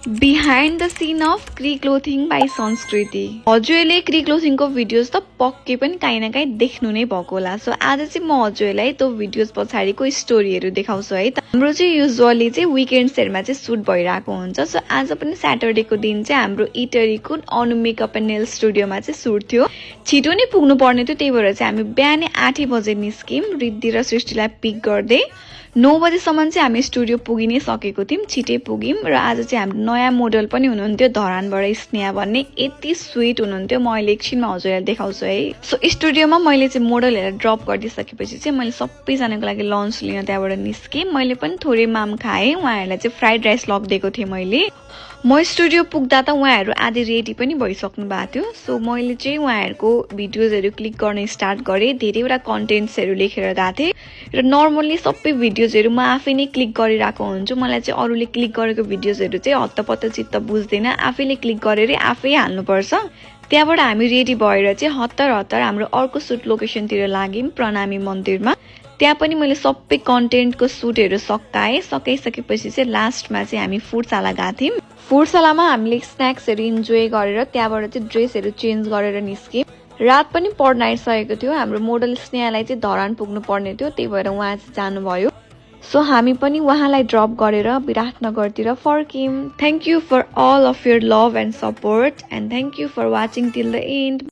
Behind the seen of क्री clothing by संस्कृति। हजुरले क्री क्लोथिङको भिडियोज त पक्कै पनि काहीँ न काहीँ देख्नु नै भएको होला। सो आज चाहिँ म हजुरलाई त्यो भिडियोज पछाडिको स्टोरीहरू देखाउँछु है। हाम्रो चाहिँ युजुअली चाहिँ विकेन्ड्सहरूमा चाहिँ सुट भइरहेको हुन्छ। सो आज पनि स्याटरडेको दिन चाहिँ हाम्रो इटरीको अनु मेकअप एन्ड नेल स्टुडियोमा चाहिँ सुट थियो। छिटो नै पुग्नु पर्ने थियो, त्यही भएर चाहिँ हामी बिहानै 8 बजे निस्क्यौँ रिद्धि र सृष्टिलाई पिक गर्दै। 9 बजेसम्म चाहिँ हामी स्टुडियो पुगि नै सकेको थियौँ, छिटै पुग्यौँ। र आज चाहिँ हाम्रो नयाँ मोडल पनि हुनुहुन्थ्यो धरानबाट स्नेहा भन्ने, यति स्विट हुनुहुन्थ्यो। म अहिले एकछिनमा हजुरलाई देखाउँछु है। सो स्टुडियोमा मैले चाहिँ मोडलहरूलाई ड्रप गरिदिइसकेपछि चाहिँ मैले सबैजनाको लागि लन्च लिन त्यहाँबाट निस्केँ। मैले पनि थोरै माम खाएँ, उहाँहरूलाई चाहिँ फ्राइड राइस लगिदिएको थिएँ मैले। म स्टुडियो पुग्दा त उहाँहरू आधी रेडी पनि भइसक्नु भएको थियो। सो मैले चाहिँ उहाँहरूको भिडियोजहरू क्लिक गर्न स्टार्ट गरेँ, धेरैवटा कन्टेन्ट्सहरू लेखेर गएको थिएँ। र नर्मल्ली सबै भिडियोजहरू म आफै नै क्लिक गरिरहेको हुन्छु। मलाई चाहिँ अरूले क्लिक गरेको भिडियोजहरू चाहिँ हत्तपत्त चित्त बुझ्दैन, आफैले क्लिक गरेरै आफै हाल्नुपर्छ। त्यहाँबाट हामी रेडी भएर चाहिँ हतार हाम्रो अर्को सुट लोकेसनतिर लाग्यौँ, प्रणामी मन्दिरमा। त्यहाँ पनि मैले सबै कन्टेन्टको सुटहरू सकाइसकेपछि चाहिँ लास्टमा चाहिँ हामी फुडशाला गएको थियौँ। फुडशालामा हामीले स्न्याक्सहरू इन्जोय गरेर त्यहाँबाट चाहिँ ड्रेसहरू चेन्ज गरेर निस्क्यौँ। रात पनि पर्न आइसकेको थियो। हाम्रो मोडल स्नेहालाई चाहिँ धरान पुग्नु पर्ने थियो, त्यही भएर उहाँ चाहिँ जानुभयो। सो हामी पनि उहाँलाई ड्रप गरेर विराटनगरतिर फर्क्यौँ। Thank you for all of your love and support and thank you for watching till the and.